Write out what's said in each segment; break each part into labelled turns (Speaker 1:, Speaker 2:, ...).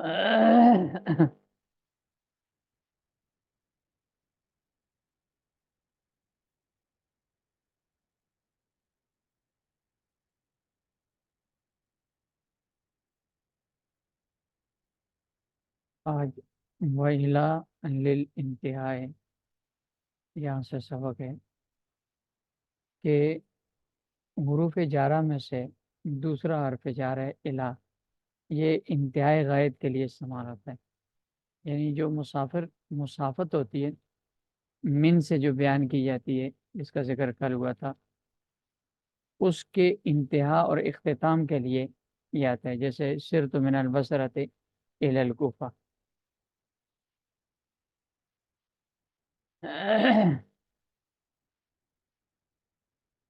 Speaker 1: آج ویلا للانتہاء، یہاں سے سبق ہے کہ حروف جارہ میں سے دوسرا حرف جار ہے الا، یہ انتہائی غائب کے لیے استعمال ہوتا ہے. یعنی جو مسافت ہوتی ہے من سے جو بیان کی جاتی ہے، جس کا ذکر کل ہوا تھا، اس کے انتہا اور اختتام کے لیے یہ آتا ہے. جیسے سرت من البصرۃ الی الکوفہ.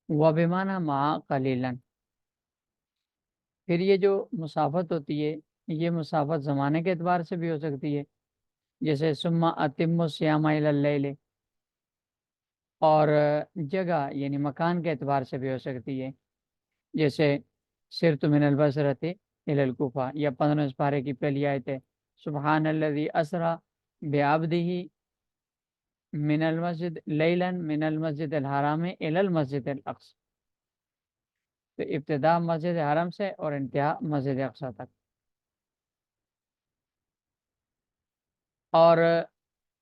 Speaker 1: وبمعنی ما قلیلا. پھر یہ جو مسافت ہوتی ہے، یہ مسافت زمانے کے اعتبار سے بھی ہو سکتی ہے. جیسے ثم اتم الصیام الی اللیل، اور جگہ یعنی مکان کے اعتبار سے بھی ہو سکتی ہے. جیسے سرت من البصرۃ الی الکوفہ، یا 15 پارے کی پہلی آیت ہے سبحان الذی اسری بعبدہ من المسجد لیلا من المسجد الحرام الی المسجد الاقصی. تو ابتدا مسجد حرم سے اور انتہا مسجد اقصی تک. اور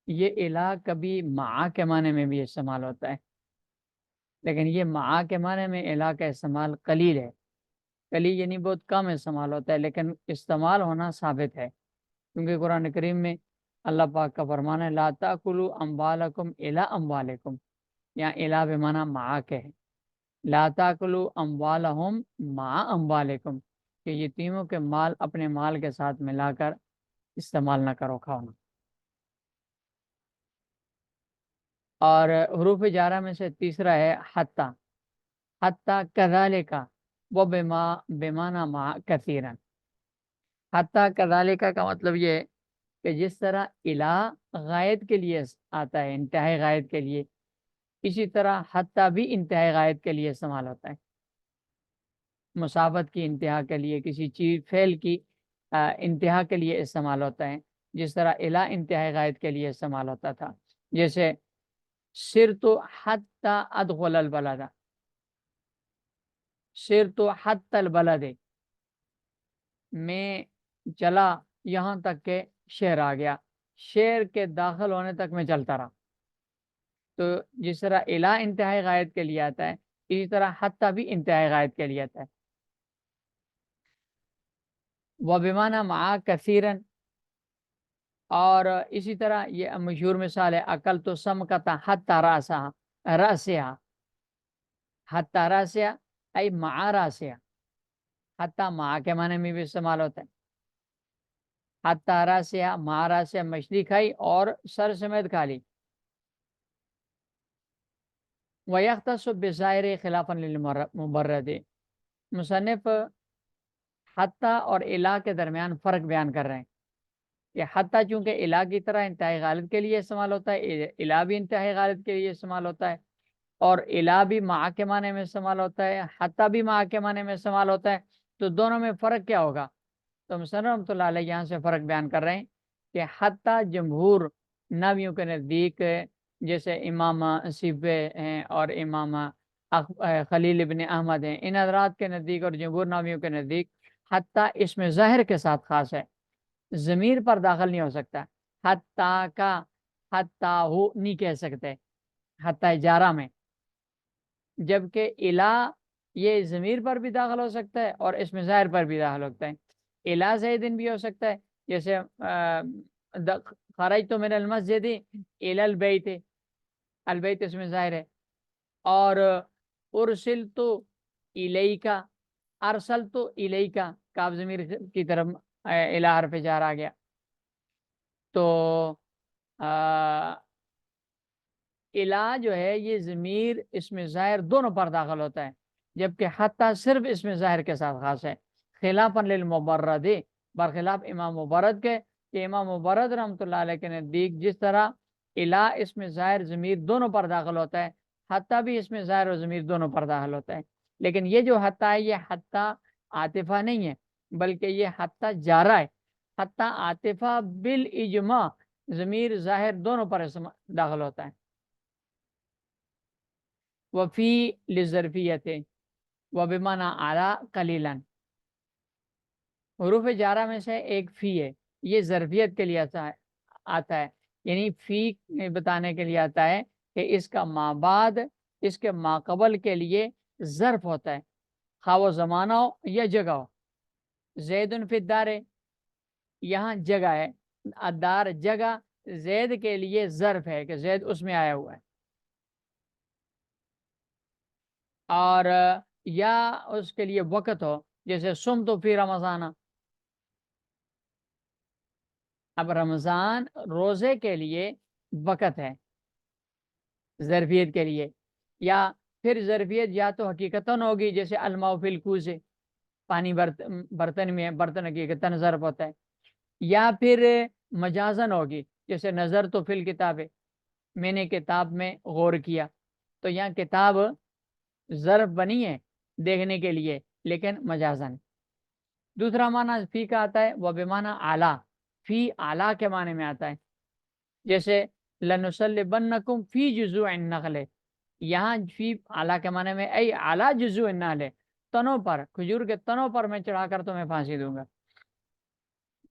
Speaker 1: یہ الہ کبھی مع کے معنی میں بھی استعمال ہوتا ہے، لیکن یہ مع کے معنی میں الہ کا استعمال قلیل ہے. قلیل یعنی بہت کم استعمال ہوتا ہے، لیکن استعمال ہونا ثابت ہے. کیونکہ قرآن کریم میں اللہ پاک کا فرمان ہے لا تاکلوا اموالکم الی اموالکم، یہاں الہ بمعنی مع کے ہے. لا تاکلوا اموالہم مع اموالکم، کہ یتیموں کے مال اپنے مال کے ساتھ ملا کر استعمال نہ کرو، کھاؤ نہ. اور حروف جارہ میں سے تیسرا ہے حتی. حتی کذالک و بمعنی ما کثیرا. حتی کذالک کا مطلب یہ ہے کہ جس طرح الہ غائب کے لیے آتا ہے، انتہائی غائب کے لیے، اسی طرح حتی بھی انتہائی غائب کے لیے استعمال ہوتا ہے. مساوات کی انتہا کے لیے، کسی چیز فعل کی انتہا کے لیے استعمال ہوتا ہے، جس طرح الہ انتہائی غائب کے لیے استعمال ہوتا تھا. جیسے سرت حتی ادخل البلد، سرت حتی البلد، میں چلا یہاں تک کہ شہر آ گیا، شہر کے داخل ہونے تک میں چلتا رہا. تو جس طرح الہ انتہائی غائب کے لیے آتا ہے، اسی طرح حتی بھی انتہائی غائب کے لیے آتا ہے. وبمعنی مع کثیرا، اور اسی طرح یہ مشہور مثال ہے اکل تو سمکتا حتی راسها، حتی راسها ای مع راسها. حتی مع کے معنی میں بھی استعمال ہوتا ہے. حتی راسها مع راسها، مچھلی کھائی اور سر سمیت کھا لی. وَيَخْتَصُ بِالظَّاهِرِ خِلَافًا لِلْمُبَرَّدِ. مصنف حتی اور الہ کے درمیان فرق بیان کر رہے ہیں کہ حتی چونکہ الہ کی طرح انتہائی غالب کے لیے استعمال ہوتا ہے، الہ بھی انتہائی غالب کے لیے استعمال ہوتا ہے، اور الہ بھی مع کے معنی میں استعمال ہوتا ہے، حتی بھی مع کے معنی میں استعمال ہوتا ہے. تو دونوں میں فرق کیا ہوگا؟ تو مصنف رحمۃ اللہ علیہ یہاں سے فرق بیان کر رہے ہیں کہ حتی جمہور نحویوں کے نزدیک، جیسے امام سیبوی ہیں اور امام خلیل ابن احمد ہیں، ان حضرات کے نزدیک اور جمہور نحویوں کے نزدیک حتی اس میں ظاہر کے ساتھ خاص ہے، ضمیر پر داخل نہیں ہو سکتا. حتی کا حتی ہو نہیں کہہ سکتے حتی جارہ میں، جبکہ الہ یہ ضمیر پر بھی داخل ہو سکتا ہے اور اس میں ظاہر پر بھی داخل ہوتا ہے. الہ زیدن بھی ہو سکتا ہے، جیسے خرجت من المسجد الی البیت، البیت اس میں ظاہر ہے. اور ارسلت الیکا، ارسلت الیکا، کاف ضمیر کی طرف الہ حرف جار آ گیا. تو الہ جو ہے یہ ضمیر اس میں ظاہر دونوں پر داخل ہوتا ہے، جبکہ حتی صرف اس میں ظاہر کے ساتھ خاص ہے. خلافا للمبرد، برخلاف امام مبرد کے، کہ امام مبرد رحمۃ اللہ علیہ کے نزدیک جس طرح الہ اس میں ظاہر ضمیر دونوں پر داخل ہوتا ہے، حتی بھی اس میں ظاہر و ضمیر دونوں پر داخل ہوتا ہے. لیکن یہ جو حتی ہے یہ حتی عاطفہ نہیں ہے، بلکہ یہ حتی جارہ ہے. حتی عاطفہ بالاجماع ضمیر ظاہر دونوں پر داخل ہوتا ہے. وفی لظرفیت و بمعنی اعلیٰ قلیلاً، حروف جارہ میں سے ایک فی ہے، یہ ظرفیت کے لیے آتا ہے، یعنی فی بتانے کے لیے آتا ہے کہ اس کا ما بعد، اس کے ماقبل کے لیے ظرف ہوتا ہے، خواہ وہ زمانہ ہو یا جگہ ہو. زید فی الدار، یہاں جگہ ہے، الدار جگہ، زید کے لیے ظرف ہے کہ زید اس میں آیا ہوا ہے. اور یا اس کے لیے وقت ہو، جیسے سم تو فی رمضان، اب رمضان روزے کے لیے وقت ہے ظرفیت کے لیے. یا پھر ظرفیت یا تو حقیقتاً ہوگی، جیسے الماء فی الکوز، پانی برتن میں، برتن حقیقتاً ظرف ہوتا ہے. یا پھر مجازن ہوگی، جیسے نظر تو فی الکتاب، میں نے کتاب میں غور کیا، تو یہاں کتاب ظرف بنی ہے دیکھنے کے لیے، لیکن مجازن. دوسرا معنی فی کا آتا ہے وہ بمعنی اعلیٰ، فی اعلیٰ کے معنی میں آتا ہے، جیسے لنصلبنکم فی جذوع النخل، یہاں فی اعلیٰ کے معنی میں ای اعلیٰ جذوع النخل، تنوں پر، کھجور کے تنوں پر میں چڑھا کر تمہیں پھانسی دوں گا.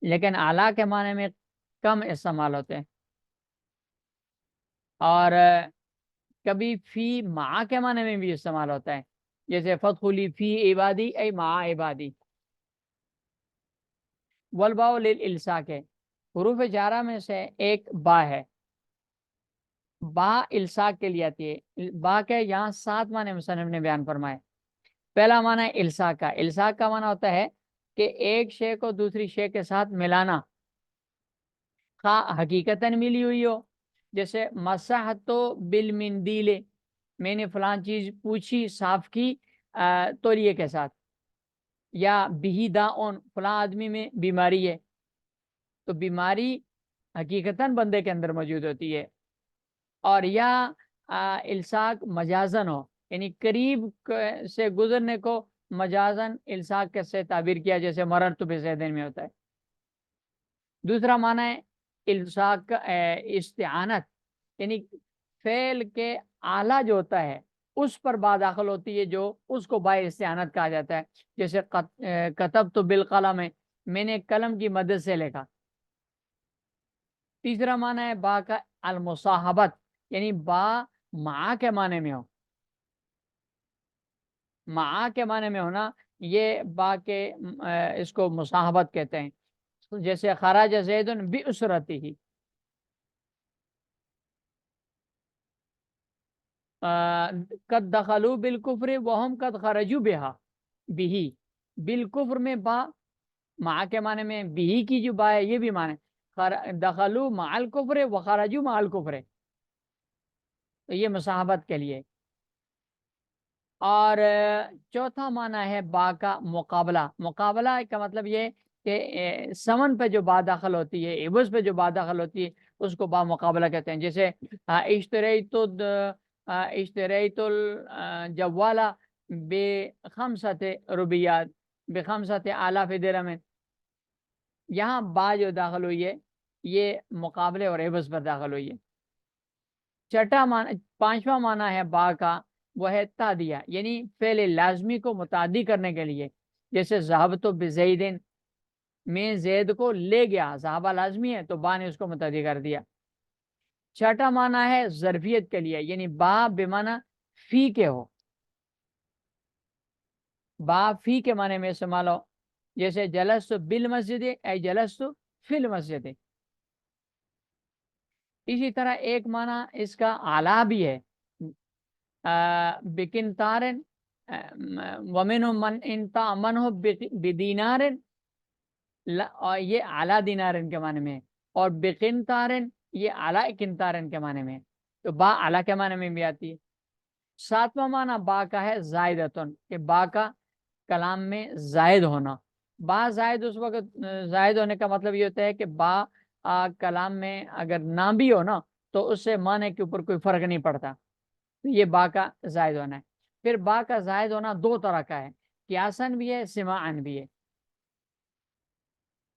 Speaker 1: لیکن اعلیٰ کے معنی میں کم استعمال ہوتے ہیں. اور کبھی فی مع کے معنی میں بھی استعمال ہوتا ہے، جیسے فادخلی فی عبادی ای مع عبادی. والباء للالصاق، حروف جارہ میں سے ایک با ہے، با الصاق کے لیے آتی ہے. با کے یہاں 7 معنی مصنف نے بیان فرمائے. پہلا معنی ہے الصاق کا. الصاق کا معنی ہوتا ہے کہ ایک شے کو دوسری شے کے ساتھ ملانا، خواہ حقیقتاً ملی ہوئی ہو، جیسے مسحت بالمندیل، میں نے فلاں چیز پوچھی، صاف کی تولیے کے ساتھ. یا بہی داؤن، فلاں آدمی میں بیماری ہے، تو بیماری حقیقتاً بندے کے اندر موجود ہوتی ہے. اور یا الصاق مجازن ہو، یعنی قریب سے گزرنے کو مجازن الصاق سے تعبیر کیا، جیسے مررت بزیدین میں ہوتا ہے. دوسرا معنی ہے الصاق کا استعانت، یعنی فعل کے اعلیٰ جو ہوتا ہے اس پر با داخل ہوتی ہے، جو اس کو با استعانت کہا جاتا ہے، جیسے کتبت بالقلم، میں نے قلم کی مدد سے لکھا. تیسرا معنی ہے با کا المصاحبت، یعنی با مع کے معنی میں ہو، مع کے معنی میں ہونا، یہ با کے اس کو مصاحبت کہتے ہیں. جیسے خرج زید باسرتہ، قد دخلوا بالکفر وهم قد خرجوا بها بھی، بالکفر میں با، مع کے معنی میں بھی کی جو با ہے یہ بھی معنی دخلوا مع الکفر وخرجوا مع الکفر، تو یہ مصاحبت کے لیے. اور چوتھا معنی ہے با کا مقابلہ. مقابلہ کا مطلب یہ کہ سمن پہ جو با داخل ہوتی ہے، عوض پہ جو با داخل ہوتی ہے، اس کو با مقابلہ کہتے ہیں. جیسے اشتریت الجوالہ بخمسۃ روبیات بخمسۃ آلاف درہم، یہاں با جو داخل ہوئی ہے یہ مقابلے اور عوض پر داخل ہوئی ہے. پانچواں معنی ہے با کا وہ ہے تادیہ، یعنی فعل لازمی کو متعدی کرنے کے لیے، جیسے ذهبت بزیدن، میں زید کو لے گیا، ذهب لازمی ہے تو با نے اس کو متعدی کر دیا. چھٹا معنی ہے ظرفیت کے لیے، یعنی با بمعنی فی کے ہو، با فی کے معنی میں استعمال ہو، جیسے جلست بالمسجد اے جلست فی المسجد. اسی طرح ایک معنی اس کا اعلیٰ بھی ہے، بکنتار ومن من انتا من ہو بدینار، اور یہ اعلیٰ دینارن کے معنی میں، اور بقنتارن یہ اعلیٰ کنتارن کے معنی میں، تو با اعلیٰ کے معنی میں بھی آتی ہے. ساتواں معنی با کا ہے زائدتن، کہ با کا کلام میں زائد ہونا. با زائد اس وقت زائد ہونے کا مطلب یہ ہوتا ہے کہ با کلام میں اگر نہ بھی ہو نا تو اس سے معنی کے اوپر کوئی فرق نہیں پڑتا، یہ با کا زائد ہونا ہے. پھر با کا زائد ہونا دو طرح کا ہے، قیاسن بھی ہے، سماعن بھی ہے.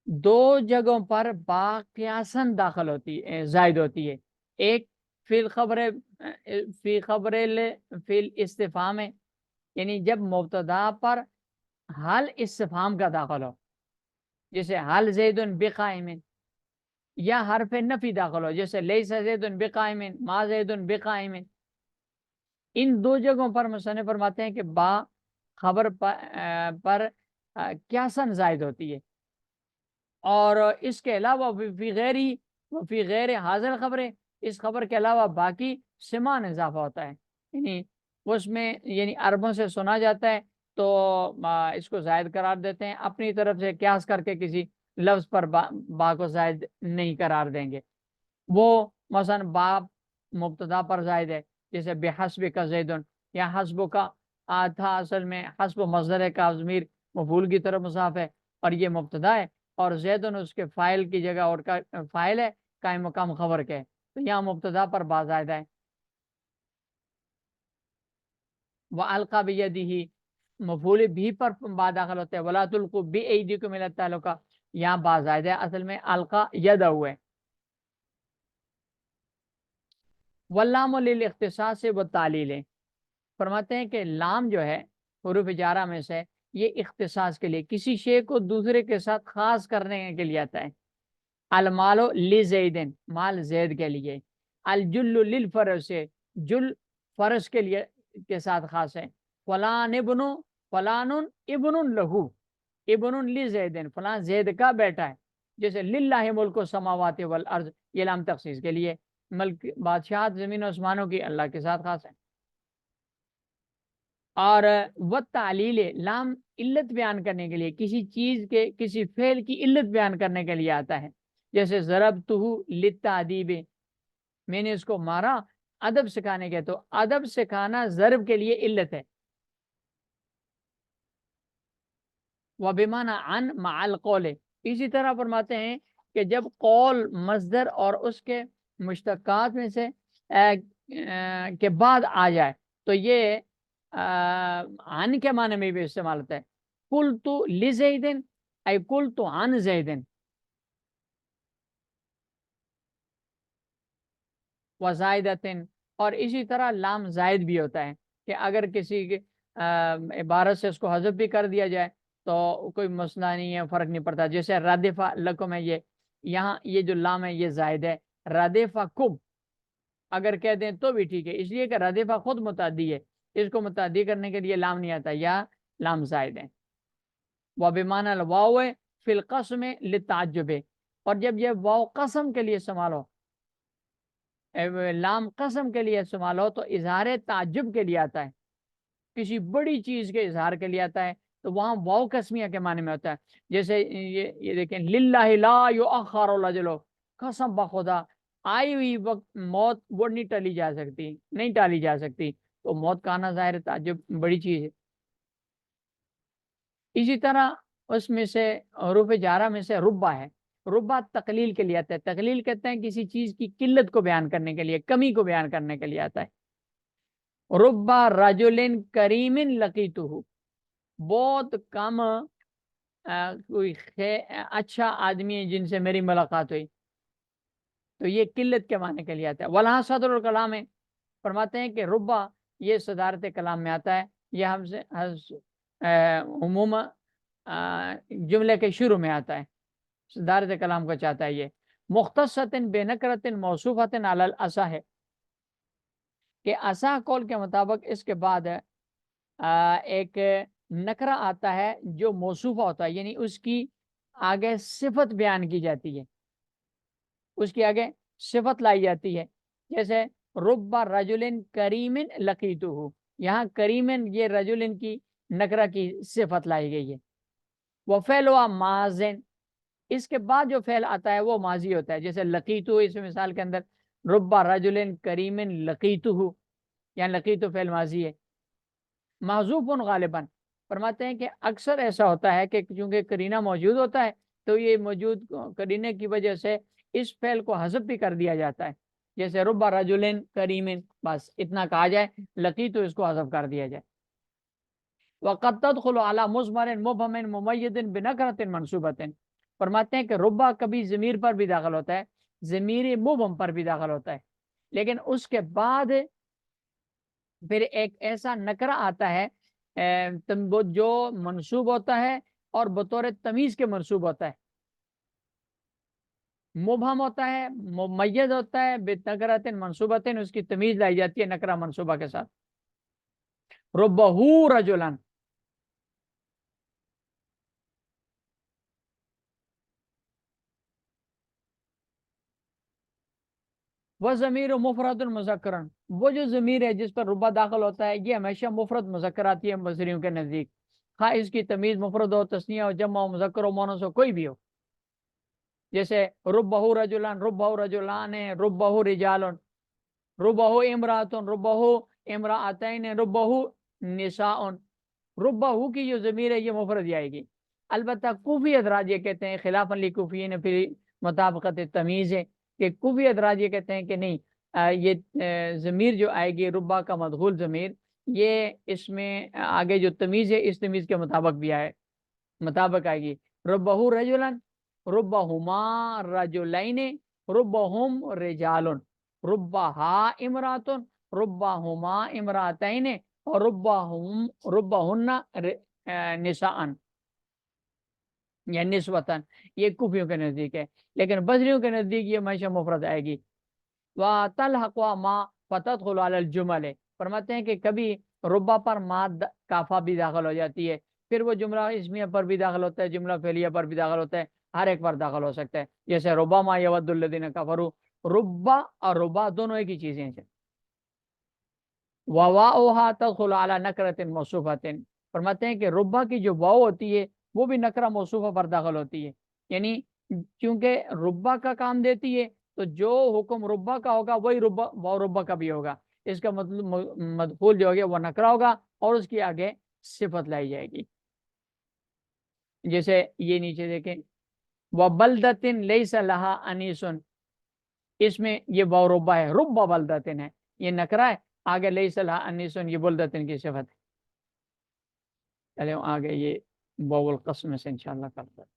Speaker 1: دو جگہوں پر با قیاسن داخل ہوتی زائد ہوتی ہے. ایک فی خبر فی الاستفہام ہے، یعنی جب مبتدا پر حال استفہام کا داخل ہو، جیسے حال زید بقائم، یا حرف نفی داخل ہو جیسے لیس زید بقائم، ما زید بقائم. ان دو جگہوں پر مصنف فرماتے ہیں کہ با خبر پر قیاسن زائد ہوتی ہے. اور اس کے علاوہ فی غیر حاضر خبریں، اس خبر کے علاوہ باقی سمان اضافہ ہوتا ہے، یعنی اس میں یعنی عربوں سے سنا جاتا ہے تو اس کو زائد قرار دیتے ہیں، اپنی طرف سے قیاس کر کے کسی لفظ پر با کو زائد نہیں قرار دیں گے. وہ مثلا با مبتدا پر زائد ہے، جیسے بحسب کا زیدن، یا حسب کا تھا اصل میں حسب مصدر کا ضمیر مفعول کی طرف مضاف ہے، اور یہ مبتدا ہے، اور زیدن اس کے فاعل کی جگہ اور کا فاعل ہے قائم مقام خبر کے، تو یہاں مبتدا پر با زائد ہے. وَأَلْقَى بِيَدِهِ مفعول بھی پر با داخل ہوتا ہے، وَلَا تُلْقُوا بِأَيْدِيكُمْ إِلَى التَّهْلُكَةِ، یہاں با زائد ہے، اصل میں القا یدہ ہے. واللام للاختصاص والتعلیل، فرماتے ہیں کہ لام جو ہے حروف جارہ میں سے، یہ اختصاص کے لیے، کسی شے کو دوسرے کے ساتھ خاص کرنے کے لیے آتا ہے. المال لزیدن، مال زید کے لیے. الجل للفرس، جل فرس کے لیے کے ساتھ خاص ہے. فلان ابن، فلان ابن لہو، ابن لزیدن، فلان زید کا بیٹا ہے. جیسے للہ ملک السماوات والارض، یہ لام تخصیص کے لیے، ملک بادشاہت زمین و آسمانوں کی اللہ کے ساتھ خاص ہے. اور والتعلیل، لام علت بیان کرنے کے لیے، کسی چیز کے کسی فعل کی علت بیان کرنے کے لیے آتا ہے. جیسے ضربتہ للتعدیب، میں نے اس کو مارا ادب سکھانے کے، تو ادب سکھانا ضرب کے لیے علت ہے. وبمعنى عن مع القول، اسی طرح فرماتے ہیں کہ جب قول مصدر اور اس کے مشتقات میں سے کے بعد آ جائے تو یہ عن کے معنی میں بھی استعمال ہوتا ہے. قلت لزیدن ای قلت عن زیدن. وزائدتن، اور اسی طرح لام زائد بھی ہوتا ہے کہ اگر کسی عبارت سے اس کو حذف بھی کر دیا جائے تو کوئی مسئلہ نہیں ہے، فرق نہیں پڑتا. جیسے رادفہ لکم ہے، یہ یہاں یہ جو لام ہے یہ زائد ہے. رادفہ کم اگر کہہ دیں تو بھی ٹھیک ہے، اس لیے کہ رادفہ خود متعدی ہے، اس کو متعدی کرنے کے لیے لام نہیں آتا، یا لام زائد ہے. وبمعنى الواو فی القسم للتعجب، اور جب یہ واو قسم کے لیے استعمال ہو، لام قسم کے لیے استعمال ہو، تو اظہار تعجب کے لیے آتا ہے، کسی بڑی چیز کے اظہار کے لیے آتا ہے، تو وہاں واو قسمیہ کے معنی میں ہوتا ہے. جیسے یہ دیکھیں للہ لا یؤخر الرجل، قسم بخدا آئی ہوئی وقت موت وہ نہیں ٹالی جا سکتی، نہیں ٹالی جا سکتی، تو موت کا آنا ظاہر تعجب بڑی چیز ہے. اسی طرح اس میں سے حروف جارہ میں سے ربا ہے. ربا تقلیل کے لیے آتا ہے، تقلیل کہتے ہیں کسی چیز کی قلت کو بیان کرنے کے لیے، کمی کو بیان کرنے کے لیے آتا ہے. ربا رجل کریم لقیتہ، بہت کم کوئی اچھا آدمی ہے جن سے میری ملاقات ہوئی، تو یہ قلت کے معنی کے لیے آتا ہے. ولاں صدر الکلام ہے، فرماتے ہیں کہ ربا یہ صدارت کلام میں آتا ہے، یہ ہم سے عموم جملے کے شروع میں آتا ہے، صدارت کلام کو چاہتا ہے. یہ مختصۃ بے نکرۃ موصوفۃ علی الاسا ہے کہ اسا قول کے مطابق اس کے بعد ایک نکرہ آتا ہے جو موصوفہ ہوتا ہے، یعنی اس کی آگے صفت بیان کی جاتی ہے، اس کی آگے صفت لائی جاتی ہے. جیسے رب رجل کریم لقیتہ، یہاں کریم یہ رجل کی نکرہ کی صفت لائی گئی ہے. وہ فعل ہوا ماضن، اس کے بعد جو فعل آتا ہے وہ ماضی ہوتا ہے. جیسے لقیتہ، اس مثال کے اندر رب رجل کریم لقیتہ، یہاں لقیتہ فعل ماضی ہے. محذوف غالباً، فرماتے ہیں کہ اکثر ایسا ہوتا ہے کہ چونکہ کرینہ موجود ہوتا ہے تو یہ موجود کرینے کی وجہ سے اس فعل کو حذف بھی کر دیا جاتا ہے. جیسے رب رجل کریم، بس اتنا کہا جائے، لقیتہ اس کو حذف کر دیا جائے. وقد تدخل على مضمر مبهم مميز بنكرة منصوبة، فرماتے ہیں کہ ربا کبھی ضمیر پر بھی داخل ہوتا ہے، ضمیر مبہم پر بھی داخل ہوتا ہے، لیکن اس کے بعد پھر ایک ایسا نکرہ آتا ہے جو منصوب ہوتا ہے اور بطور تمیز کے منصوب ہوتا ہے، مبہم ہوتا ہے، ممیز ہوتا ہے، بنکرۃ منصوبۃ، اس کی تمیز لائی جاتی ہے نکرہ منصوبہ کے ساتھ. ربہ رجلن، وہ ضمیر مفرد مذکرن، وہ جو ضمیر ہے جس پر ربا داخل ہوتا ہے یہ ہمیشہ مفرد مذکر آتی ہے مبصرین کے نزدیک، خواہ اس کی تمیز مفرد ہو، تثنیہ ہو، جمع ہو، مذکر ہو، مؤنث ہو، کوئی بھی ہو. جیسے ربہ رجلان، ربہ رجلان، ربہ رجالن، ربہ امراتن، ربہ امراتین، ربہ نساء. ربہ کی جو ضمیر ہے یہ مفرد آئے گی. البتہ کوفی حضرات یہ کہتے ہیں خلاف للکوفیین پھر مطابقت تمیز ہے کہ کوفی حضرات یہ کہتے ہیں کہ نہیں، یہ ضمیر جو آئے گی ربہ کا مدخول ضمیر، یہ اس میں آگے جو تمیز ہے اس تمیز کے مطابق بھی مطابق آئے گی. ربہ رجلن، ربہما رجلین، ربہم رجالن، ربہا امراتن، ربہما امراتین، اور ربہن نساء یا نسوتن. یہ کوفیوں کے نزدیک ہے، لیکن بصریوں کے نزدیک یہ ہمیشہ مفرد آئے گی. وَتَلْحَقُ مَا فَتَدْخُلُ عَلَى الْجُمَلِ، فرماتے ہیں کہ کبھی ربا پر ما کافہ بھی داخل ہو جاتی ہے، پھر وہ جملہ اسمیہ پر بھی داخل ہوتا ہے، جملہ فعلیہ پر بھی داخل ہوتا ہے، ہر ایک پر داخل ہو سکتا ہے. جیسے ربما یود الذین کفروا، ربا اور ربا دونوں ایک ہی چیزیں ہیں. وواؤہا تدخل علی نکرۃ موصوفۃ، فرماتے ہیں کہ ربا کی جو واؤ ہوتی ہے وہ بھی نکرہ موصوفہ پر داخل ہوتی ہے، یعنی چونکہ ربا کا کام دیتی ہے تو جو حکم ربا کا ہوگا وہی واؤ ربا کا بھی ہوگا. اس کا مطلب مدخول جو ہوگا وہ نکرہ ہوگا اور اس کی آگے صفت لائی جائے گی. جیسے یہ نیچے دیکھیں وبلدۃ لیس لها انیس، اس میں یہ واو ربا ہے، ربا بلدۃ ہے، یہ نکرہ ہے، آگے لیس لها انیس یہ بلدۃ کی صفت ہے. چلے آگے یہ واو القسم سے انشاءاللہ کرتے ہیں.